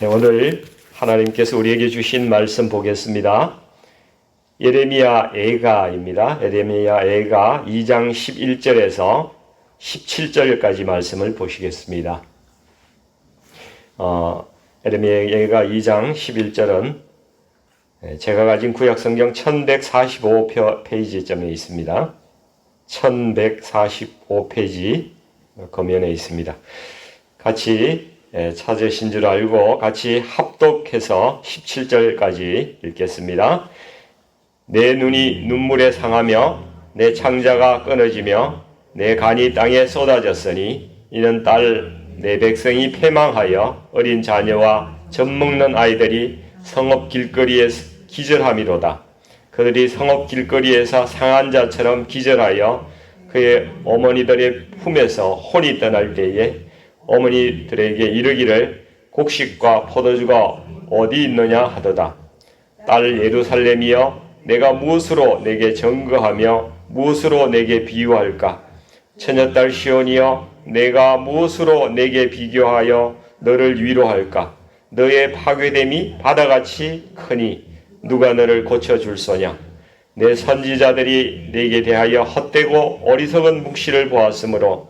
네, 오늘 하나님께서 우리에게 주신 말씀 보겠습니다. 예레미야 애가입니다. 예레미야 애가 2장 11절에서 17절까지 말씀을 보시겠습니다. 예레미야 애가 2장 11절은 제가 가진 구약성경 1145페이지점에 있습니다. 1145페이지 거면에 있습니다. 같이 찾으신 줄 알고 같이 합독해서 17절까지 읽겠습니다. 내 눈이 눈물에 상하며 내 창자가 끊어지며 내 간이 땅에 쏟아졌으니 이는 딸 내 백성이 패망하여 어린 자녀와 젖먹는 아이들이 성읍 길거리에서 기절함이로다. 그들이 성읍 길거리에서 상한 자처럼 기절하여 그의 어머니들의 품에서 혼이 떠날 때에 어머니들에게 이르기를 곡식과 포도주가 어디 있느냐 하도다. 딸 예루살렘이여 내가 무엇으로 내게 증거하며 무엇으로 내게 비유할까? 처녀딸 시온이여 내가 무엇으로 내게 비교하여 너를 위로할까? 너의 파괴됨이 바다같이 크니 누가 너를 고쳐줄소냐? 내 선지자들이 내게 대하여 헛되고 어리석은 묵시를 보았으므로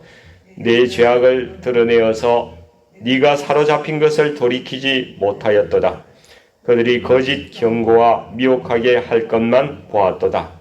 내 죄악을 드러내어서 네가 사로잡힌 것을 돌이키지 못하였도다. 그들이 거짓 경고와 미혹하게 할 것만 보았도다.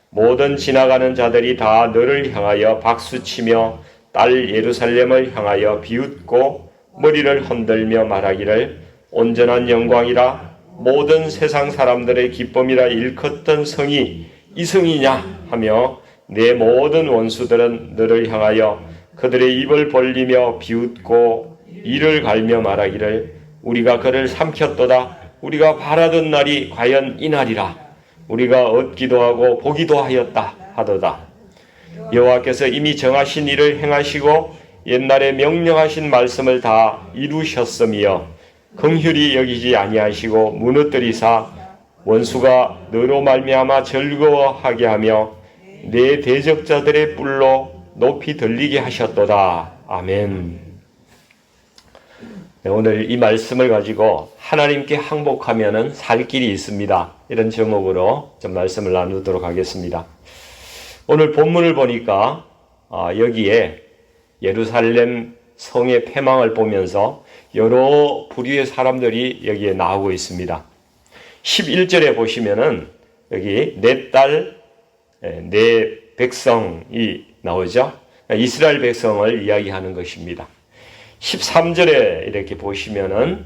모든 지나가는 자들이 다 너를 향하여 박수치며 딸 예루살렘을 향하여 비웃고 머리를 흔들며 말하기를 온전한 영광이라 모든 세상 사람들의 기쁨이라 일컫던 성이 이 성이냐 하며 내 모든 원수들은 너를 향하여 그들의 입을 벌리며 비웃고 이를 갈며 말하기를 우리가 그를 삼켰도다. 우리가 바라던 날이 과연 이 날이라. 우리가 얻기도 하고 보기도 하였다 하도다. 여호와께서 이미 정하신 일을 행하시고 옛날에 명령하신 말씀을 다 이루셨으며 긍휼히 여기지 아니하시고 무너뜨리사 원수가 너로 말미암아 즐거워하게 하며 내 대적자들의 뿔로 높이 들리게 하셨도다. 아멘. 네, 오늘 이 말씀을 가지고 하나님께 항복하면은 살 길이 있습니다. 이런 제목으로 좀 말씀을 나누도록 하겠습니다. 오늘 본문을 보니까 여기에 예루살렘 성의 패망을 보면서 여러 부류의 사람들이 여기에 나오고 있습니다. 11절에 보시면은 여기 내 딸, 내 백성이 나오죠. 이스라엘 백성을 이야기하는 것입니다. 13절에 이렇게 보시면은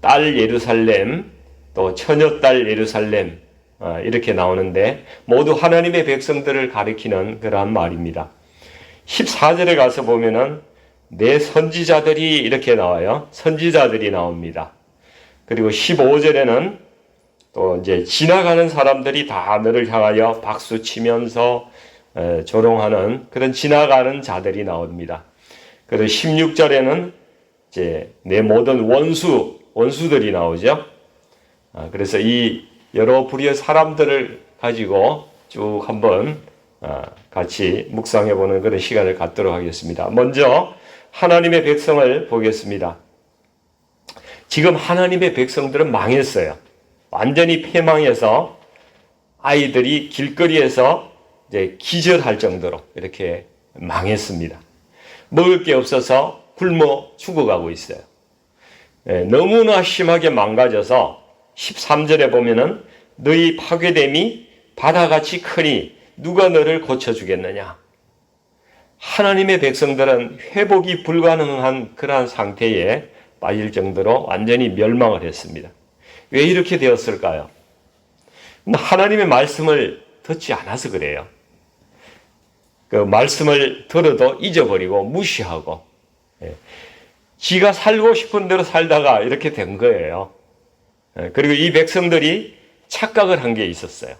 딸 예루살렘, 또 처녀딸 예루살렘 이렇게 나오는데 모두 하나님의 백성들을 가리키는 그러한 말입니다. 14절에 가서 보면은 내 선지자들이 이렇게 나와요. 선지자들이 나옵니다. 그리고 15절에는 또 이제 지나가는 사람들이 다 너를 향하여 박수 치면서 조롱하는 그런 지나가는 자들이 나옵니다. 그리고 16절에는 이제 내 모든 원수들이 나오죠. 그래서 이 여러 부류의 사람들을 가지고 쭉 한번 같이 묵상해 보는 그런 시간을 갖도록 하겠습니다. 먼저 하나님의 백성을 보겠습니다. 지금 하나님의 백성들은 망했어요. 완전히 패망해서 아이들이 길거리에서 이제 기절할 정도로 이렇게 망했습니다. 먹을 게 없어서 굶어 죽어가고 있어요. 너무나 심하게 망가져서 13절에 보면은 너희 파괴됨이 바다같이 크니 누가 너를 고쳐주겠느냐. 하나님의 백성들은 회복이 불가능한 그러한 상태에 빠질 정도로 완전히 멸망을 했습니다. 왜 이렇게 되었을까요? 하나님의 말씀을 듣지 않아서 그래요. 그 말씀을 들어도 잊어버리고 무시하고 지가 살고 싶은 대로 살다가 이렇게 된 거예요. 그리고 이 백성들이 착각을 한 게 있었어요.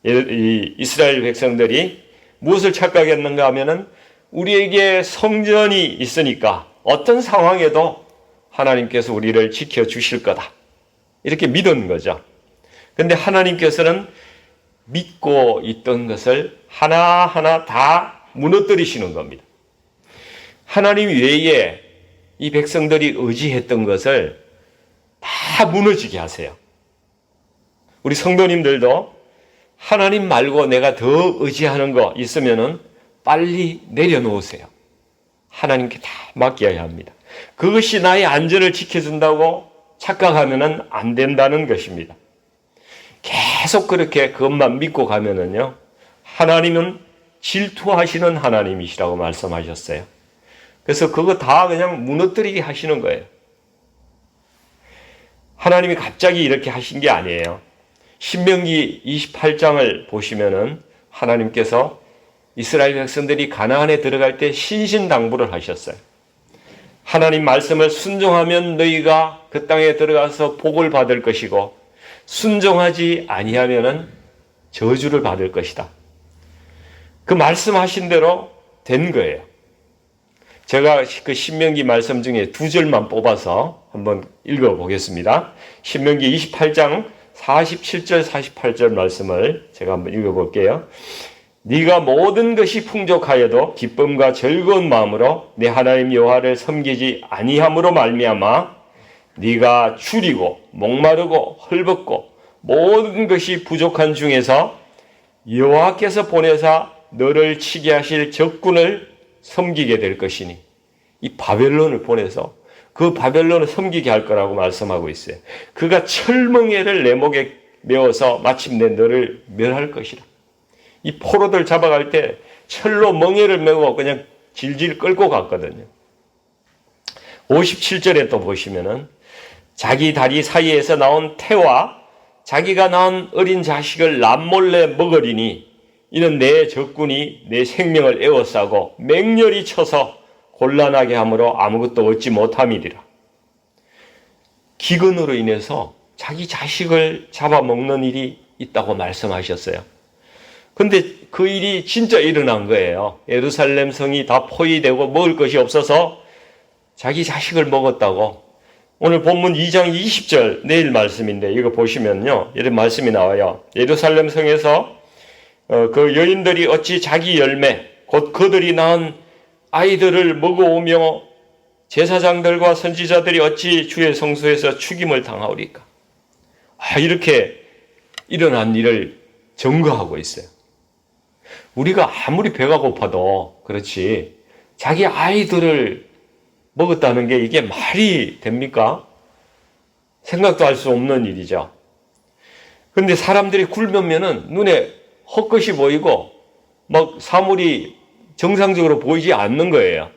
이 이스라엘 백성들이 무엇을 착각했는가 하면은 우리에게 성전이 있으니까 어떤 상황에도 하나님께서 우리를 지켜주실 거다. 이렇게 믿은 거죠. 그런데 하나님께서는 믿고 있던 것을 하나하나 다 무너뜨리시는 겁니다. 하나님 외에 이 백성들이 의지했던 것을 다 다 무너지게 하세요. 우리 성도님들도 하나님 말고 내가 더 의지하는 거 있으면은 빨리 내려놓으세요. 하나님께 다 맡겨야 합니다. 그것이 나의 안전을 지켜준다고 착각하면은 안 된다는 것입니다. 계속 그렇게 그것만 믿고 가면은요, 하나님은 질투하시는 하나님이시라고 말씀하셨어요. 그래서 그거 다 그냥 무너뜨리게 하시는 거예요. 하나님이 갑자기 이렇게 하신 게 아니에요. 신명기 28장을 보시면은 하나님께서 이스라엘 백성들이 가나안에 들어갈 때 신신당부를 하셨어요. 하나님 말씀을 순종하면 너희가 그 땅에 들어가서 복을 받을 것이고 순종하지 아니하면은 저주를 받을 것이다. 그 말씀하신 대로 된 거예요. 제가 그 신명기 말씀 중에 두 절만 뽑아서 한번 읽어보겠습니다. 신명기 28장 47절 48절 말씀을 제가 한번 읽어볼게요. 네가 모든 것이 풍족하여도 기쁨과 즐거운 마음으로 내 하나님 여호와를 섬기지 아니함으로 말미암아 네가 줄이고 목마르고 헐벗고 모든 것이 부족한 중에서 여호와께서 보내사 너를 치게 하실 적군을 섬기게 될 것이니, 이 바벨론을 보내서 그 바벨론을 섬기게 할 거라고 말씀하고 있어요. 그가 철멍에를 내 목에 메어서 마침내 너를 멸할 것이라. 이 포로들 잡아갈 때 철로 멍에를 메고 그냥 질질 끌고 갔거든요. 57절에 또 보시면은 자기 다리 사이에서 나온 태와 자기가 낳은 어린 자식을 남몰래 먹으리니 이는 내 적군이 내 생명을 에워싸고 맹렬히 쳐서 곤란하게 함으로 아무것도 얻지 못함이리라. 기근으로 인해서 자기 자식을 잡아먹는 일이 있다고 말씀하셨어요. 근데 그 일이 진짜 일어난 거예요. 예루살렘 성이 다 포위되고 먹을 것이 없어서 자기 자식을 먹었다고. 오늘 본문 2장 20절 내일 말씀인데 이거 보시면요, 이런 말씀이 나와요. 예루살렘 성에서 그 여인들이 어찌 자기 열매 곧 그들이 낳은 아이들을 먹어오며 제사장들과 선지자들이 어찌 주의 성소에서 죽임을 당하오리까. 이렇게 일어난 일을 증거하고 있어요. 우리가 아무리 배가 고파도 그렇지 자기 아이들을 먹었다는 게 이게 말이 됩니까? 생각도 할 수 없는 일이죠. 그런데 사람들이 굶으면은 눈에 헛것이 보이고 막 사물이 정상적으로 보이지 않는 거예요.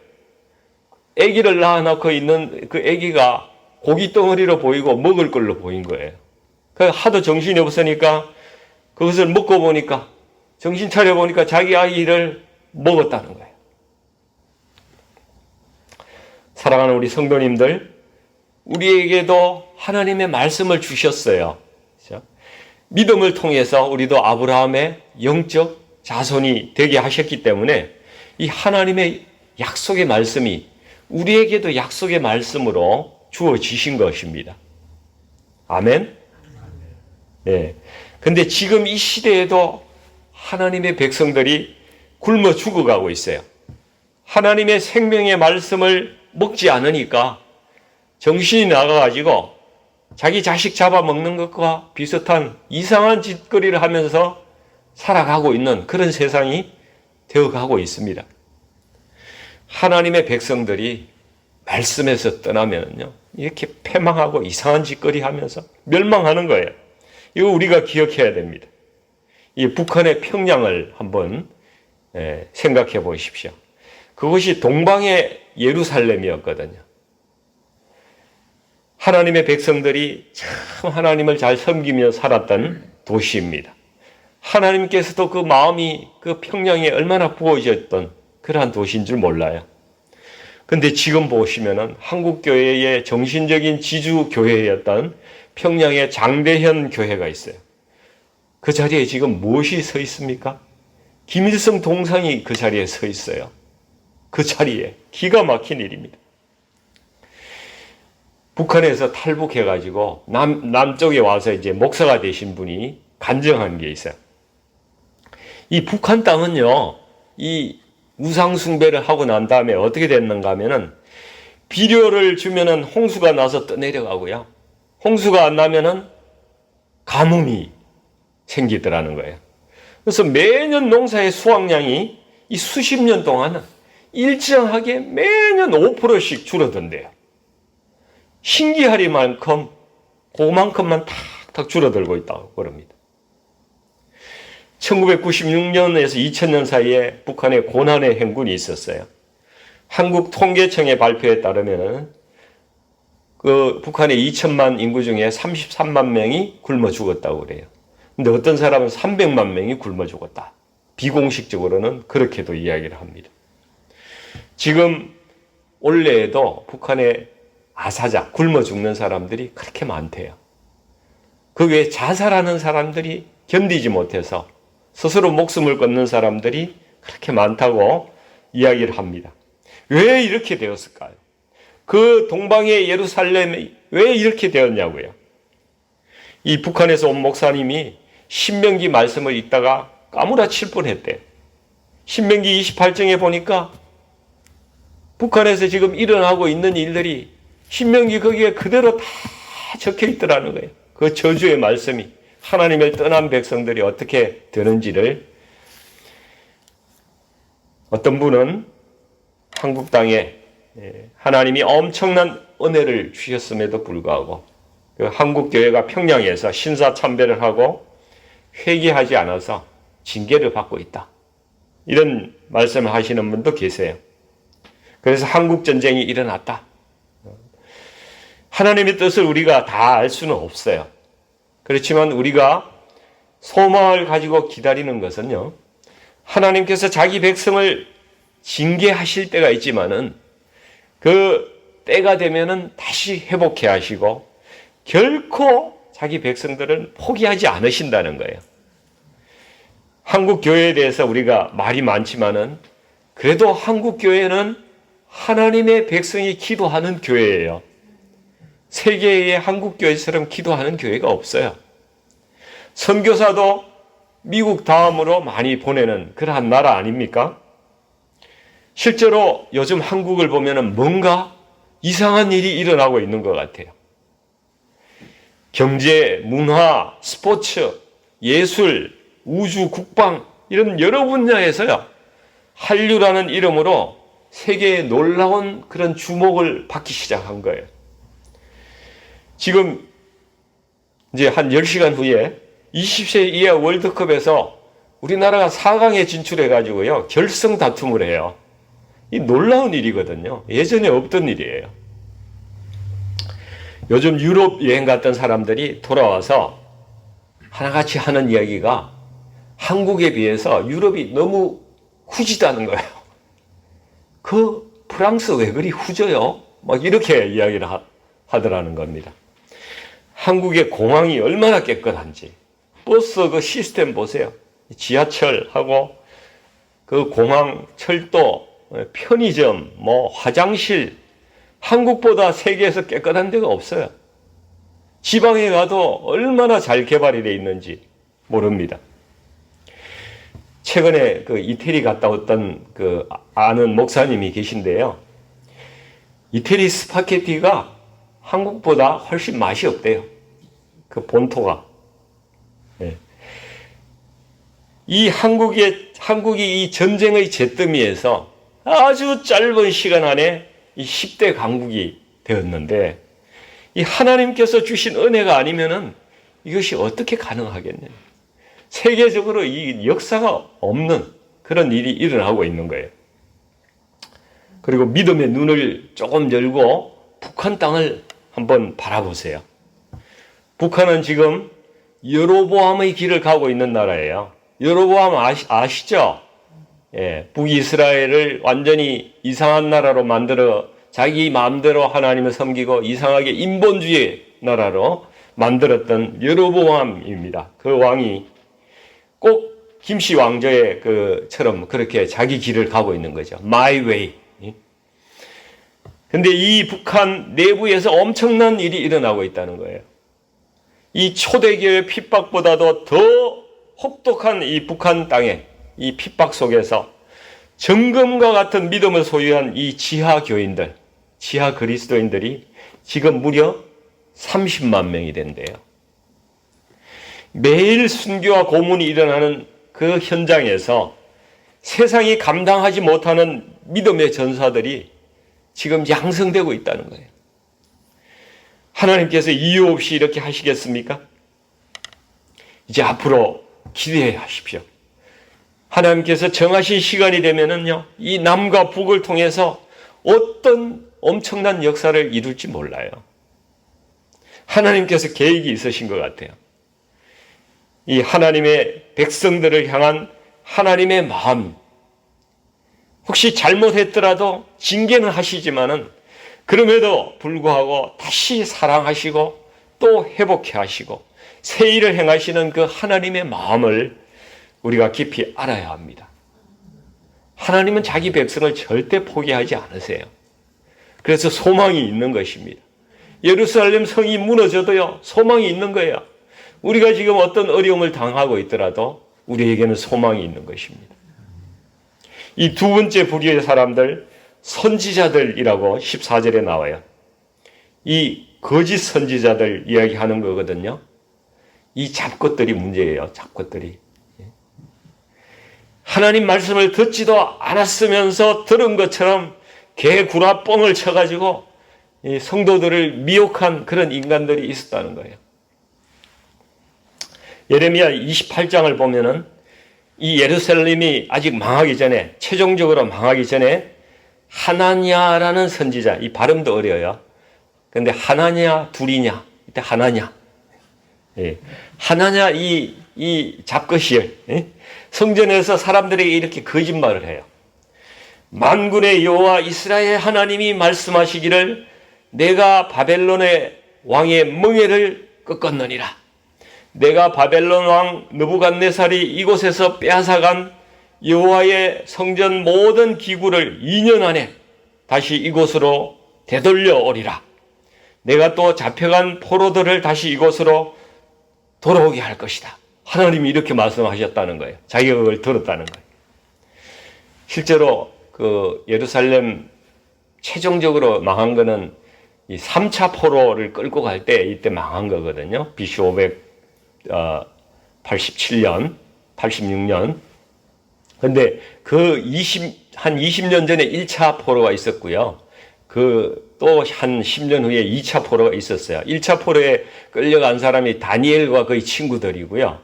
아기를 낳아놓고 있는 그 아기가 고기 덩어리로 보이고 먹을 걸로 보인 거예요. 그래서 하도 정신이 없으니까 그것을 먹고 보니까 정신 차려보니까 자기 아이를 먹었다는 거예요. 사랑하는 우리 성도님들, 우리에게도 하나님의 말씀을 주셨어요. 그렇죠? 믿음을 통해서 우리도 아브라함의 영적 자손이 되게 하셨기 때문에 이 하나님의 약속의 말씀이 우리에게도 약속의 말씀으로 주어지신 것입니다. 아멘? 네. 근데 지금 이 시대에도 하나님의 백성들이 굶어 죽어가고 있어요. 하나님의 생명의 말씀을 먹지 않으니까 정신이 나가가지고 자기 자식 잡아먹는 것과 비슷한 이상한 짓거리를 하면서 살아가고 있는 그런 세상이 되어가고 있습니다. 하나님의 백성들이 말씀에서 떠나면요, 이렇게 패망하고 이상한 짓거리 하면서 멸망하는 거예요. 이거 우리가 기억해야 됩니다. 이 북한의 평양을 한번 생각해 보십시오. 그것이 동방의 예루살렘이었거든요. 하나님의 백성들이 참 하나님을 잘 섬기며 살았던 도시입니다. 하나님께서도 그 마음이 그 평양에 얼마나 부어졌던 그러한 도시인 줄 몰라요. 근데 지금 보시면은 한국교회의 정신적인 지주교회였던 평양의 장대현 교회가 있어요. 그 자리에 지금 무엇이 서 있습니까? 김일성 동상이 그 자리에 서 있어요. 그 자리에 기가 막힌 일입니다. 북한에서 탈북해가지고 남쪽에 와서 이제 목사가 되신 분이 간증한 게 있어요. 이 북한 땅은요, 이 우상숭배를 하고 난 다음에 어떻게 됐는가 하면은 비료를 주면은 홍수가 나서 떠내려가고요. 홍수가 안 나면은 가뭄이 생기더라는 거예요. 그래서 매년 농사의 수확량이 이 수십 년 동안은 일정하게 매년 5%씩 줄어든대요. 신기하리만큼 그만큼만 탁탁 줄어들고 있다고 그럽니다. 1996년에서 2000년 사이에 북한에 고난의 행군이 있었어요. 한국 통계청의 발표에 따르면 그 북한의 2천만 인구 중에 33만 명이 굶어 죽었다고 그래요. 근데 어떤 사람은 300만 명이 굶어 죽었다. 비공식적으로는 그렇게도 이야기를 합니다. 지금 올해에도 북한의 아사자, 굶어 죽는 사람들이 그렇게 많대요. 그 외에 자살하는 사람들이 견디지 못해서 스스로 목숨을 끊는 사람들이 그렇게 많다고 이야기를 합니다. 왜 이렇게 되었을까요? 그 동방의 예루살렘이 왜 이렇게 되었냐고요. 이 북한에서 온 목사님이 신명기 말씀을 읽다가 까무라칠 뻔했대요. 신명기 28장에 보니까 북한에서 지금 일어나고 있는 일들이 신명기 거기에 그대로 다 적혀 있더라는 거예요. 그 저주의 말씀이 하나님을 떠난 백성들이 어떻게 되는지를. 어떤 분은 한국 땅에 하나님이 엄청난 은혜를 주셨음에도 불구하고 그 한국 교회가 평양에서 신사참배를 하고 회개하지 않아서 징계를 받고 있다. 이런 말씀을 하시는 분도 계세요. 그래서 한국 전쟁이 일어났다. 하나님의 뜻을 우리가 다 알 수는 없어요. 그렇지만 우리가 소망을 가지고 기다리는 것은요, 하나님께서 자기 백성을 징계하실 때가 있지만은 그 때가 되면은 다시 회복해 하시고 결코 자기 백성들은 포기하지 않으신다는 거예요. 한국 교회에 대해서 우리가 말이 많지만은 그래도 한국 교회는 하나님의 백성이 기도하는 교회예요. 세계의 한국 교회처럼 기도하는 교회가 없어요. 선교사도 미국 다음으로 많이 보내는 그러한 나라 아닙니까? 실제로 요즘 한국을 보면은 뭔가 이상한 일이 일어나고 있는 것 같아요. 경제, 문화, 스포츠, 예술, 우주, 국방 이런 여러 분야에서요, 한류라는 이름으로 세계에 놀라운 그런 주목을 받기 시작한 거예요. 지금 이제 한 10시간 후에 20세 이하 월드컵에서 우리나라가 4강에 진출해가지고요, 결승 다툼을 해요. 이 놀라운 일이거든요. 예전에 없던 일이에요. 요즘 유럽 여행 갔던 사람들이 돌아와서 하나같이 하는 이야기가 한국에 비해서 유럽이 너무 후지다는 거예요. 그 프랑스 왜 그리 후져요? 막 이렇게 이야기를 하더라는 겁니다. 한국의 공항이 얼마나 깨끗한지, 버스 그 시스템 보세요. 지하철하고 그 공항, 철도, 편의점, 뭐 화장실, 한국보다 세계에서 깨끗한 데가 없어요. 지방에 가도 얼마나 잘 개발이 되어 있는지 모릅니다. 최근에 그 이태리 갔다 왔던 그 아는 목사님이 계신데요. 이태리 스파게티가 한국보다 훨씬 맛이 없대요. 그 본토가. 네. 이 한국이 이 전쟁의 잿더미에서 아주 짧은 시간 안에 이 10대 강국이 되었는데, 이 하나님께서 주신 은혜가 아니면은 이것이 어떻게 가능하겠냐요. 세계적으로 이 역사가 없는 그런 일이 일어나고 있는 거예요. 그리고 믿음의 눈을 조금 열고 북한 땅을 한번 바라보세요. 북한은 지금 여로보암의 길을 가고 있는 나라예요. 여로보암 아시죠? 예, 북이스라엘을 완전히 이상한 나라로 만들어 자기 마음대로 하나님을 섬기고 이상하게 인본주의 나라로 만들었던 여로보암입니다. 그 왕이 꼭 김씨 왕조의 그처럼 그렇게 자기 길을 가고 있는 거죠. My way. 근데 이 북한 내부에서 엄청난 일이 일어나고 있다는 거예요. 이 초대교회 핍박보다도 더 혹독한 이 북한 땅에 이 핍박 속에서 정금과 같은 믿음을 소유한 이 지하 교인들, 지하 그리스도인들이 지금 무려 30만 명이 된대요. 매일 순교와 고문이 일어나는 그 현장에서 세상이 감당하지 못하는 믿음의 전사들이 지금 양성되고 있다는 거예요. 하나님께서 이유 없이 이렇게 하시겠습니까? 이제 앞으로 기대해 하십시오. 하나님께서 정하신 시간이 되면은요, 이 남과 북을 통해서 어떤 엄청난 역사를 이룰지 몰라요. 하나님께서 계획이 있으신 것 같아요. 이 하나님의 백성들을 향한 하나님의 마음, 혹시 잘못했더라도 징계는 하시지만은 그럼에도 불구하고 다시 사랑하시고 또 회복해 하시고 새 일을 행하시는 그 하나님의 마음을 우리가 깊이 알아야 합니다. 하나님은 자기 백성을 절대 포기하지 않으세요. 그래서 소망이 있는 것입니다. 예루살렘 성이 무너져도요, 소망이 있는 거예요. 우리가 지금 어떤 어려움을 당하고 있더라도 우리에게는 소망이 있는 것입니다. 이 두 번째 부류의 사람들, 선지자들이라고 14절에 나와요. 이 거짓 선지자들 이야기하는 거거든요. 이 잡것들이 문제예요. 잡것들이. 하나님 말씀을 듣지도 않았으면서 들은 것처럼 개구라 뻥을 쳐가지고 성도들을 미혹한 그런 인간들이 있었다는 거예요. 예레미야 28장을 보면은 이 예루살렘이 아직 망하기 전에, 최종적으로 망하기 전에 하나냐라는 선지자, 이 발음도 어려워요. 근데 하나냐, 둘이냐, 이때 하나냐. 예. 하나냐, 이 잡것이에요. 예? 성전에서 사람들에게 이렇게 거짓말을 해요. 만군의 여호와 이스라엘 하나님이 말씀하시기를 내가 바벨론의 왕의 멍에를 꺾었느니라. 내가 바벨론 왕 느부갓네살이 이곳에서 빼앗아간 여호와의 성전 모든 기구를 2년 안에 다시 이곳으로 되돌려 오리라. 내가 또 잡혀간 포로들을 다시 이곳으로 돌아오게 할 것이다. 하나님이 이렇게 말씀하셨다는 거예요. 자기가 그걸 들었다는 거예요. 실제로 그 예루살렘 최종적으로 망한 거는 이 3차 포로를 끌고 갈 때 이때 망한 거거든요. BC 587년, 86년. 근데 한 20년 전에 1차 포로가 있었고요. 또 한 10년 후에 2차 포로가 있었어요. 1차 포로에 끌려간 사람이 다니엘과 그의 친구들이고요.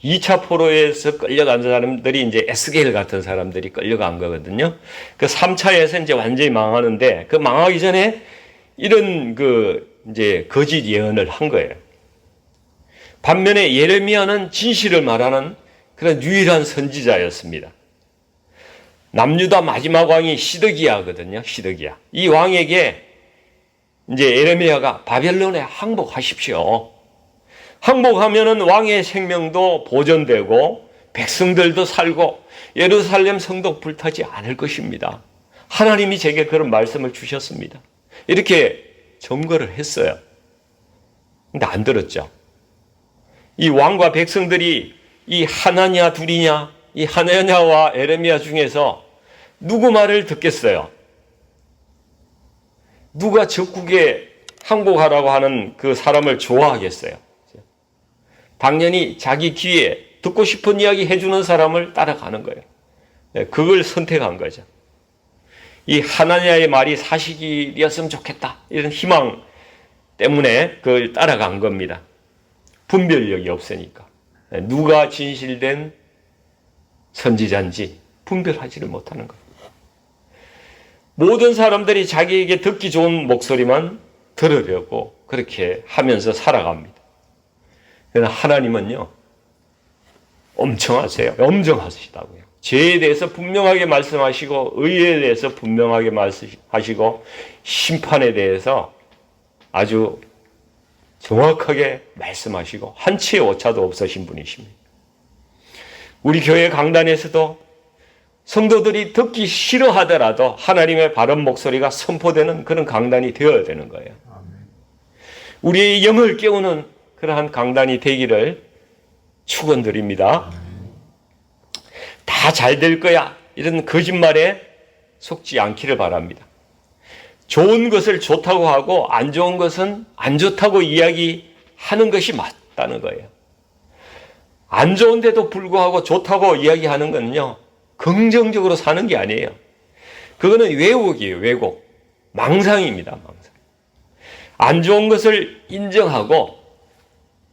2차 포로에서 끌려간 사람들이 이제 에스겔 같은 사람들이 끌려간 거거든요. 그 3차에서 이제 완전히 망하는데 그 망하기 전에 이런 이제 거짓 예언을 한 거예요. 반면에 예레미야는 진실을 말하는 그런 유일한 선지자였습니다. 남유다 마지막 왕이 시드기야거든요. 시드기야. 이 왕에게 이제 예레미야가 바벨론에 항복하십시오. 항복하면은 왕의 생명도 보존되고 백성들도 살고 예루살렘 성도 불타지 않을 것입니다. 하나님이 제게 그런 말씀을 주셨습니다. 이렇게 점거를 했어요. 근데 안 들었죠. 이 왕과 백성들이 이 하나냐 둘이냐, 이 하나냐와 예레미야 중에서 누구 말을 듣겠어요? 누가 적국에 항복하라고 하는 그 사람을 좋아하겠어요? 당연히 자기 귀에 듣고 싶은 이야기 해주는 사람을 따라가는 거예요. 그걸 선택한 거죠. 이 하나냐의 말이 사실이었으면 좋겠다, 이런 희망 때문에 그걸 따라간 겁니다. 분별력이 없으니까. 누가 진실된 선지자인지 분별하지를 못하는 거예요. 모든 사람들이 자기에게 듣기 좋은 목소리만 들으려고 그렇게 하면서 살아갑니다. 그러나 하나님은요, 엄정하시다고요. 죄에 대해서 분명하게 말씀하시고, 의에 대해서 분명하게 말씀하시고, 심판에 대해서 아주 정확하게 말씀하시고, 한치의 오차도 없으신 분이십니다. 우리 교회 강단에서도 성도들이 듣기 싫어하더라도 하나님의 바른 목소리가 선포되는 그런 강단이 되어야 되는 거예요. 우리의 영을 깨우는 그러한 강단이 되기를 축원드립니다. 다 잘 될 거야, 이런 거짓말에 속지 않기를 바랍니다. 좋은 것을 좋다고 하고 안 좋은 것은 안 좋다고 이야기하는 것이 맞다는 거예요. 안 좋은데도 불구하고 좋다고 이야기하는 건요, 긍정적으로 사는 게 아니에요. 그거는 왜곡이에요, 왜곡. 망상입니다, 망상. 안 좋은 것을 인정하고,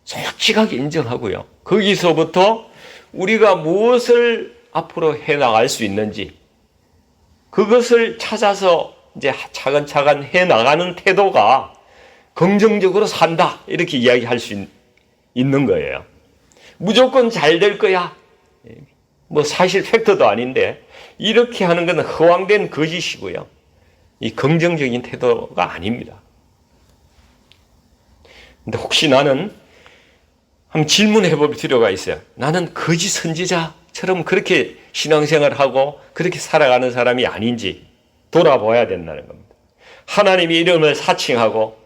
솔직하게 인정하고요. 거기서부터 우리가 무엇을 앞으로 해 나갈 수 있는지, 그것을 찾아서 이제 차근차근 해 나가는 태도가 긍정적으로 산다, 이렇게 이야기할 수 있는 거예요. 무조건 잘 될 거야. 뭐 사실 팩트도 아닌데 이렇게 하는 것은 허황된 거짓이고요. 이 긍정적인 태도가 아닙니다. 근데 혹시 나는 한번 질문해 볼 필요가 있어요. 나는 거짓 선지자처럼 그렇게 신앙생활하고 그렇게 살아가는 사람이 아닌지 돌아봐야 된다는 겁니다. 하나님의 이름을 사칭하고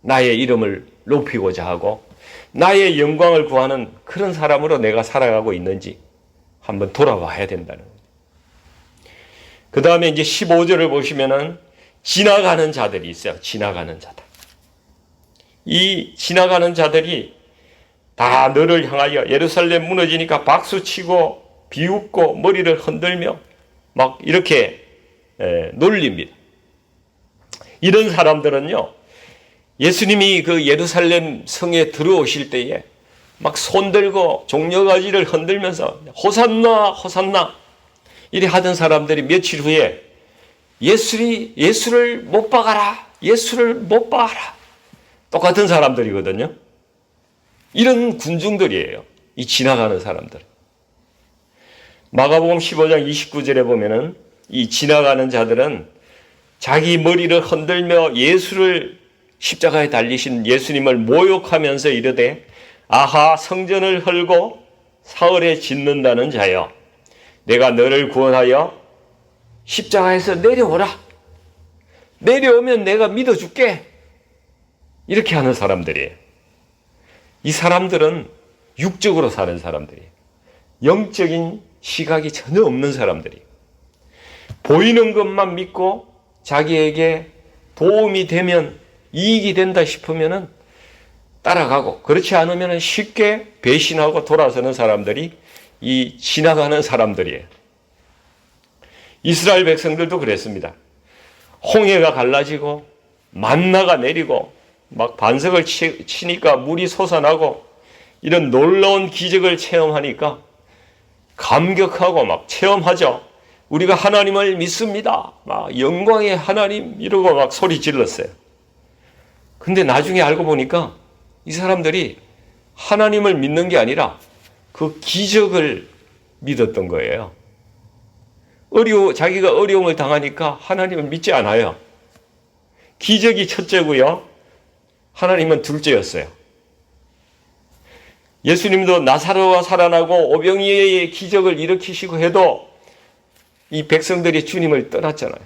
나의 이름을 높이고자 하고 나의 영광을 구하는 그런 사람으로 내가 살아가고 있는지 한번 돌아봐야 된다는 거예요. 그 다음에 이제 15절을 보시면은 지나가는 자들이 있어요. 지나가는 자들. 이 지나가는 자들이 다 너를 향하여 예루살렘 무너지니까 박수치고 비웃고 머리를 흔들며 막 이렇게 놀립니다. 이런 사람들은요, 예수님이 그 예루살렘 성에 들어오실 때에 막 손들고 종려가지를 흔들면서 호산나 호산나 이래 하던 사람들이 며칠 후에 예수를 못 박아라, 예수를 못 박아라, 똑같은 사람들이거든요. 이런 군중들이에요, 이 지나가는 사람들. 마가복음 15장 29절에 보면은 이 지나가는 자들은 자기 머리를 흔들며 예수를 십자가에 달리신 예수님을 모욕하면서 이르되 아하, 성전을 헐고 사흘에 짓는다는 자여, 내가 너를 구원하여 십자가에서 내려오라, 내려오면 내가 믿어줄게, 이렇게 하는 사람들이에요. 이 사람들은 육적으로 사는 사람들이에요. 영적인 시각이 전혀 없는 사람들이에요. 보이는 것만 믿고 자기에게 도움이 되면, 이익이 된다 싶으면 따라가고, 그렇지 않으면 쉽게 배신하고 돌아서는 사람들이 이 지나가는 사람들이에요. 이스라엘 백성들도 그랬습니다. 홍해가 갈라지고 만나가 내리고 막 반석을 치니까 물이 솟아나고 이런 놀라운 기적을 체험하니까 감격하고 막 체험하죠. 우리가 하나님을 믿습니다, 막 영광의 하나님 이러고 막 소리 질렀어요. 근데 나중에 알고 보니까 이 사람들이 하나님을 믿는 게 아니라 그 기적을 믿었던 거예요. 자기가 어려움을 당하니까 하나님을 믿지 않아요. 기적이 첫째고요, 하나님은 둘째였어요. 예수님도 나사로가 살아나고 오병이어의 기적을 일으키시고 해도 이 백성들이 주님을 떠났잖아요.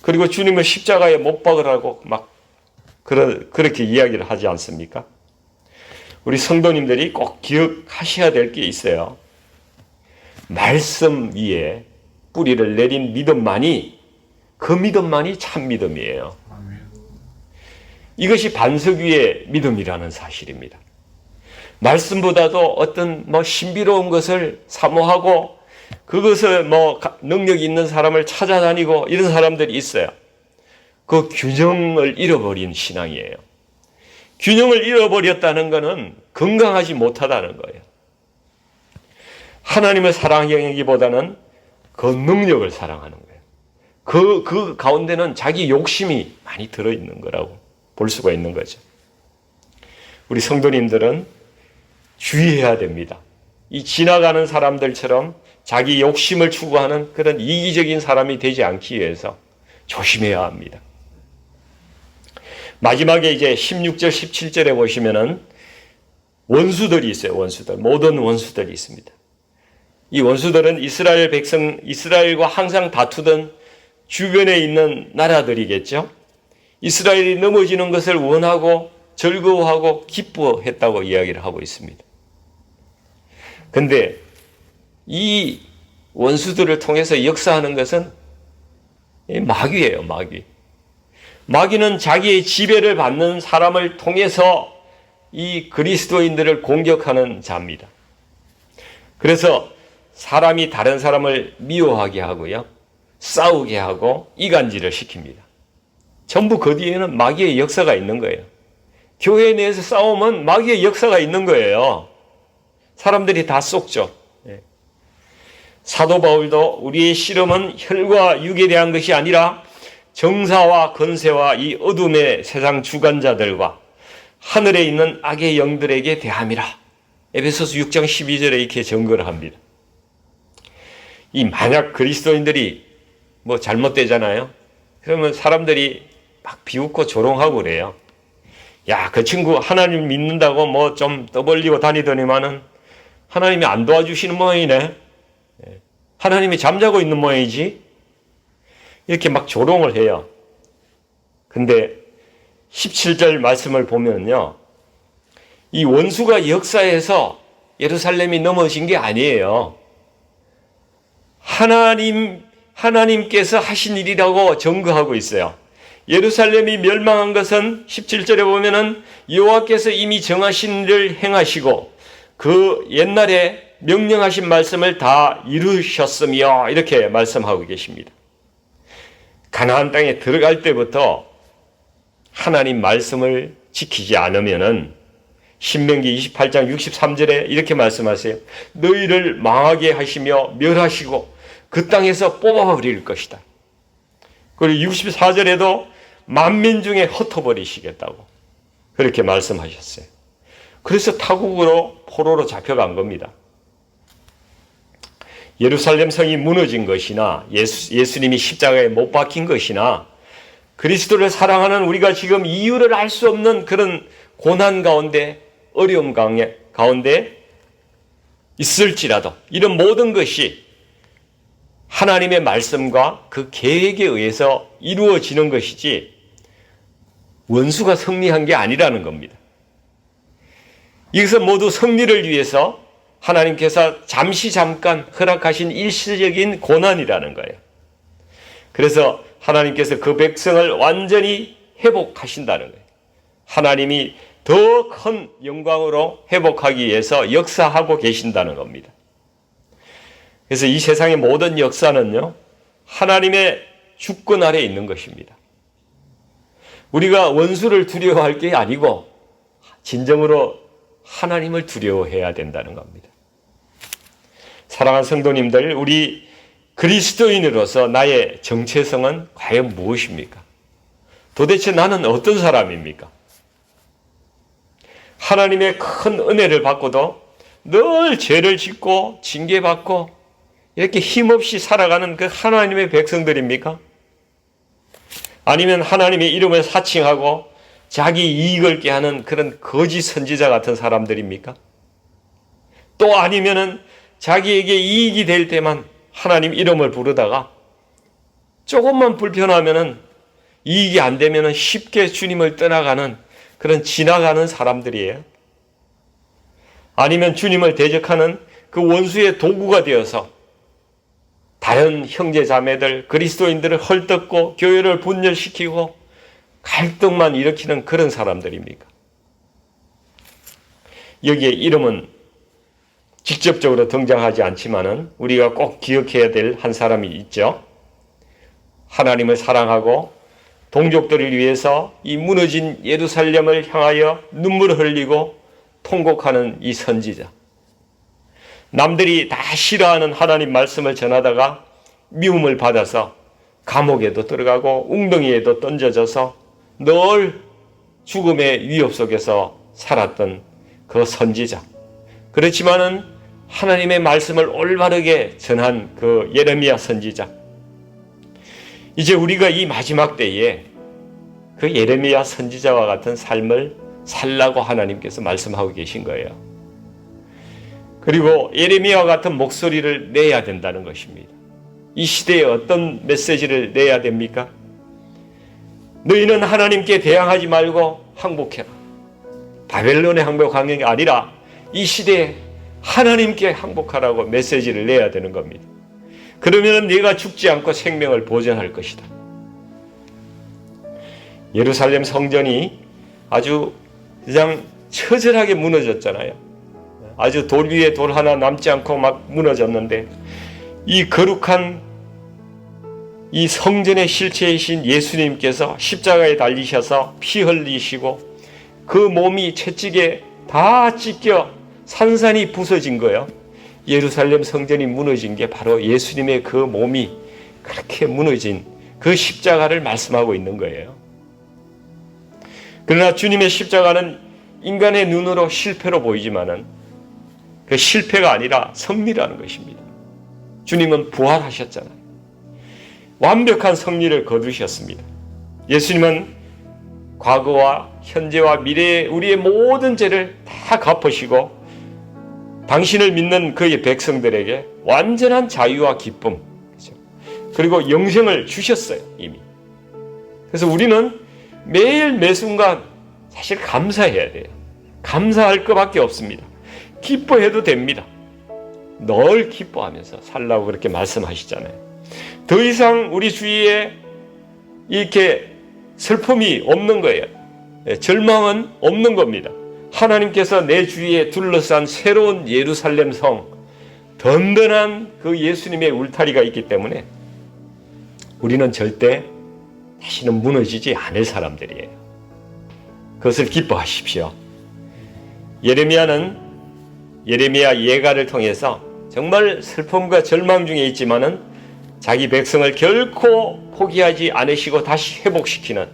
그리고 주님을 십자가에 못 박으라고 막 그렇게 이야기를 하지 않습니까? 우리 성도님들이 꼭 기억하셔야 될 게 있어요. 말씀 위에 뿌리를 내린 믿음만이, 그 믿음만이 참 믿음이에요. 이것이 반석 위의 믿음이라는 사실입니다. 말씀보다도 어떤 신비로운 것을 사모하고 그것을 능력 있는 사람을 찾아다니고 이런 사람들이 있어요. 그 균형을 잃어버린 신앙이에요. 균형을 잃어버렸다는 것은 건강하지 못하다는 거예요. 하나님을 사랑하기보다는 그 능력을 사랑하는 거예요. 그 가운데는 자기 욕심이 많이 들어있는 거라고 볼 수가 있는 거죠. 우리 성도님들은 주의해야 됩니다. 이 지나가는 사람들처럼 자기 욕심을 추구하는 그런 이기적인 사람이 되지 않기 위해서 조심해야 합니다. 마지막에 이제 16절, 17절에 보시면은 원수들이 있어요. 원수들. 모든 원수들이 있습니다. 이 원수들은 이스라엘 백성, 이스라엘과 항상 다투던 주변에 있는 나라들이겠죠. 이스라엘이 넘어지는 것을 원하고 즐거워하고 기뻐했다고 이야기를 하고 있습니다. 근데 이 원수들을 통해서 역사하는 것은 마귀예요, 마귀. 마귀는 자기의 지배를 받는 사람을 통해서 이 그리스도인들을 공격하는 자입니다. 그래서 사람이 다른 사람을 미워하게 하고요, 싸우게 하고 이간질을 시킵니다. 전부 그 뒤에는 마귀의 역사가 있는 거예요. 교회 내에서 싸우면 마귀의 역사가 있는 거예요. 사람들이 다 속죠. 사도 바울도 우리의 씨름은 혈과 육에 대한 것이 아니라 정사와 권세와 이 어둠의 세상 주관자들과 하늘에 있는 악의 영들에게 대함이라. 에베소서 6장 12절에 이렇게 증거를 합니다. 이 만약 그리스도인들이 뭐 잘못되잖아요. 그러면 사람들이 막 비웃고 조롱하고 그래요. 야, 그 친구 하나님 믿는다고 뭐 좀 떠벌리고 다니더니만은 하나님이 안 도와주시는 모양이네. 하나님이 잠자고 있는 모양이지. 이렇게 막 조롱을 해요. 근데 17절 말씀을 보면요, 이 원수가 역사에서 예루살렘이 넘어진 게 아니에요. 하나님께서 하신 일이라고 증거하고 있어요. 예루살렘이 멸망한 것은 17절에 보면은 여호와께서 이미 정하신 일을 행하시고 그 옛날에 명령하신 말씀을 다 이루셨으며 이렇게 말씀하고 계십니다. 가나안 땅에 들어갈 때부터 하나님 말씀을 지키지 않으면은 신명기 28장 63절에 이렇게 말씀하세요. 너희를 망하게 하시며 멸하시고 그 땅에서 뽑아버릴 것이다. 그리고 64절에도 만민 중에 흩어버리시겠다고 그렇게 말씀하셨어요. 그래서 타국으로 포로로 잡혀간 겁니다. 예루살렘 성이 무너진 것이나 예수님이 십자가에 못 박힌 것이나 그리스도를 사랑하는 우리가 지금 이유를 알 수 없는 그런 고난 가운데, 어려움 가운데 있을지라도 이런 모든 것이 하나님의 말씀과 그 계획에 의해서 이루어지는 것이지 원수가 승리한 게 아니라는 겁니다. 이것은 모두 승리를 위해서 하나님께서 잠깐 허락하신 일시적인 고난이라는 거예요. 그래서 하나님께서 그 백성을 완전히 회복하신다는 거예요. 하나님이 더 큰 영광으로 회복하기 위해서 역사하고 계신다는 겁니다. 그래서 이 세상의 모든 역사는요, 하나님의 주권 아래에 있는 것입니다. 우리가 원수를 두려워할 게 아니고 진정으로 하나님을 두려워해야 된다는 겁니다. 사랑하는 성도님들, 우리 그리스도인으로서 나의 정체성은 과연 무엇입니까? 도대체 나는 어떤 사람입니까? 하나님의 큰 은혜를 받고도 늘 죄를 짓고 징계받고 이렇게 힘없이 살아가는 그 하나님의 백성들입니까? 아니면 하나님의 이름을 사칭하고 자기 이익을 꾀하는 그런 거짓 선지자 같은 사람들입니까? 또 아니면은 자기에게 이익이 될 때만 하나님 이름을 부르다가 조금만 불편하면은 이익이 안 되면은 쉽게 주님을 떠나가는 그런 지나가는 사람들이에요. 아니면 주님을 대적하는 그 원수의 도구가 되어서 다른 형제 자매들, 그리스도인들을 헐뜯고 교회를 분열시키고 갈등만 일으키는 그런 사람들입니까? 여기에 이름은 직접적으로 등장하지 않지만은 우리가 꼭 기억해야 될 한 사람이 있죠. 하나님을 사랑하고 동족들을 위해서 이 무너진 예루살렘을 향하여 눈물을 흘리고 통곡하는 이 선지자. 남들이 다 싫어하는 하나님 말씀을 전하다가 미움을 받아서 감옥에도 들어가고 웅덩이에도 던져져서 늘 죽음의 위협 속에서 살았던 그 선지자. 그렇지만은 하나님의 말씀을 올바르게 전한 그 예레미야 선지자. 이제 우리가 이 마지막 때에 그 예레미야 선지자와 같은 삶을 살라고 하나님께서 말씀하고 계신 거예요. 그리고 예레미야와 같은 목소리를 내야 된다는 것입니다. 이 시대에 어떤 메시지를 내야 됩니까? 너희는 하나님께 대항하지 말고 항복해라. 바벨론에 항복하는 게 아니라 이 시대에 하나님께 항복하라고 메시지를 내야 되는 겁니다. 그러면 네가 죽지 않고 생명을 보존할 것이다. 예루살렘 성전이 아주 그냥 처절하게 무너졌잖아요. 아주 돌 위에 돌 하나 남지 않고 막 무너졌는데, 이 거룩한 이 성전의 실체이신 예수님께서 십자가에 달리셔서 피 흘리시고 그 몸이 채찍에 다 찢겨 산산이 부서진 거예요. 예루살렘 성전이 무너진 게 바로 예수님의 그 몸이 그렇게 무너진 그 십자가를 말씀하고 있는 거예요. 그러나 주님의 십자가는 인간의 눈으로 실패로 보이지만은 그 실패가 아니라 승리라는 것입니다. 주님은 부활하셨잖아요. 완벽한 승리를 거두셨습니다. 예수님은 과거와 현재와 미래의 우리의 모든 죄를 다 갚으시고 당신을 믿는 그의 백성들에게 완전한 자유와 기쁨, 그리고 영생을 주셨어요, 이미. 그래서 우리는 매일 매순간 사실 감사해야 돼요. 감사할 것밖에 없습니다. 기뻐해도 됩니다. 늘 기뻐하면서 살라고 그렇게 말씀하시잖아요. 더 이상 우리 주위에 이렇게 슬픔이 없는 거예요. 절망은 없는 겁니다. 하나님께서 내 주위에 둘러싼 새로운 예루살렘 성, 든든한 그 예수님의 울타리가 있기 때문에 우리는 절대 다시는 무너지지 않을 사람들이에요. 그것을 기뻐하십시오. 예레미야 예가를 통해서 정말 슬픔과 절망 중에 있지만은 자기 백성을 결코 포기하지 않으시고 다시 회복시키는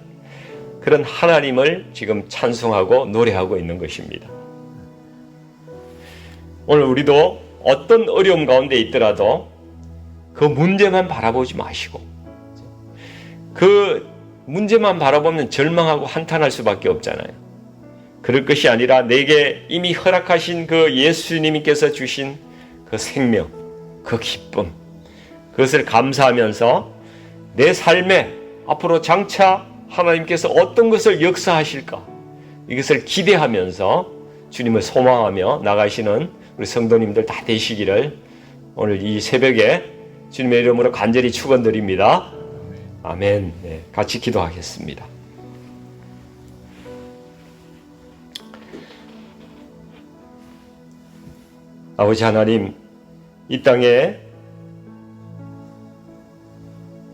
그런 하나님을 지금 찬송하고 노래하고 있는 것입니다. 오늘 우리도 어떤 어려움 가운데 있더라도 그 문제만 바라보지 마시고, 그 문제만 바라보면 절망하고 한탄할 수밖에 없잖아요. 그럴 것이 아니라 내게 이미 허락하신 그 예수님께서 주신 그 생명, 그 기쁨, 그것을 감사하면서 내 삶에 앞으로 장차 하나님께서 어떤 것을 역사하실까, 이것을 기대하면서 주님을 소망하며 나가시는 우리 성도님들 다 되시기를 오늘 이 새벽에 주님의 이름으로 간절히 축원드립니다. 아멘. 네, 같이 기도하겠습니다. 아버지 하나님, 이 땅에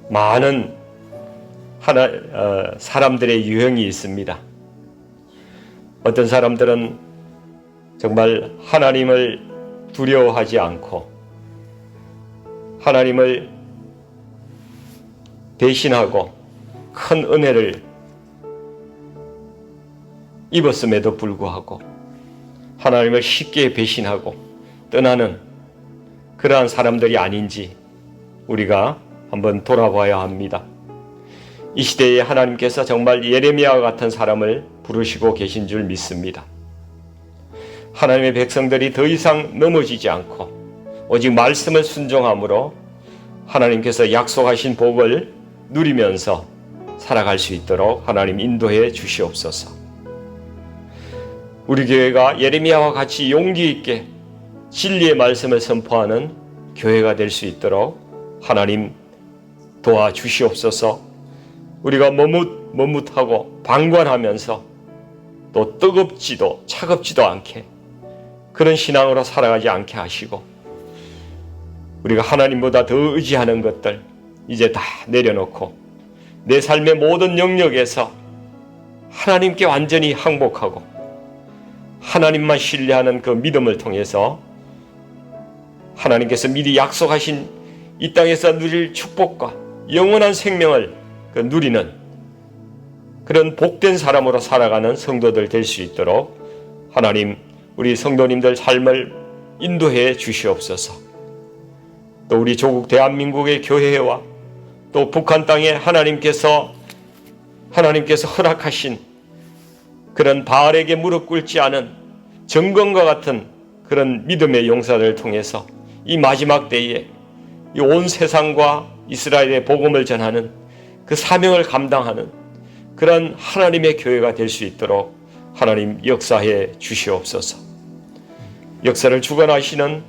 많은 사람들의 유형이 있습니다. 어떤 사람들은 정말 하나님을 두려워하지 않고 하나님을 대신하고 큰 은혜를 입었음에도 불구하고 하나님을 쉽게 배신하고 떠나는 그러한 사람들이 아닌지 우리가 한번 돌아봐야 합니다. 이 시대에 하나님께서 정말 예레미야와 같은 사람을 부르시고 계신 줄 믿습니다. 하나님의 백성들이 더 이상 넘어지지 않고 오직 말씀을 순종함으로 하나님께서 약속하신 복을 누리면서 살아갈 수 있도록 하나님 인도해 주시옵소서. 우리 교회가 예레미야와 같이 용기 있게 진리의 말씀을 선포하는 교회가 될 수 있도록 하나님 도와주시옵소서. 우리가 머뭇하고 방관하면서 또 뜨겁지도 차갑지도 않게 그런 신앙으로 살아가지 않게 하시고 우리가 하나님보다 더 의지하는 것들 이제 다 내려놓고 내 삶의 모든 영역에서 하나님께 완전히 항복하고 하나님만 신뢰하는 그 믿음을 통해서 하나님께서 미리 약속하신 이 땅에서 누릴 축복과 영원한 생명을 누리는 그런 복된 사람으로 살아가는 성도들 될 수 있도록 하나님 우리 성도님들 삶을 인도해 주시옵소서. 또 우리 조국 대한민국의 교회와 또 북한 땅에 하나님께서 허락하신 그런 바알에게 무릎 꿇지 않은 정건과 같은 그런 믿음의 용사들을 통해서 이 마지막 때에 이 온 세상과 이스라엘의 복음을 전하는 그 사명을 감당하는 그런 하나님의 교회가 될 수 있도록 하나님 역사해 주시옵소서. 역사를 주관하시는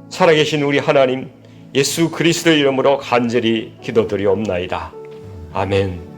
살아계신 우리 하나님 예수 그리스도의 이름으로 간절히 기도드리옵나이다. 아멘.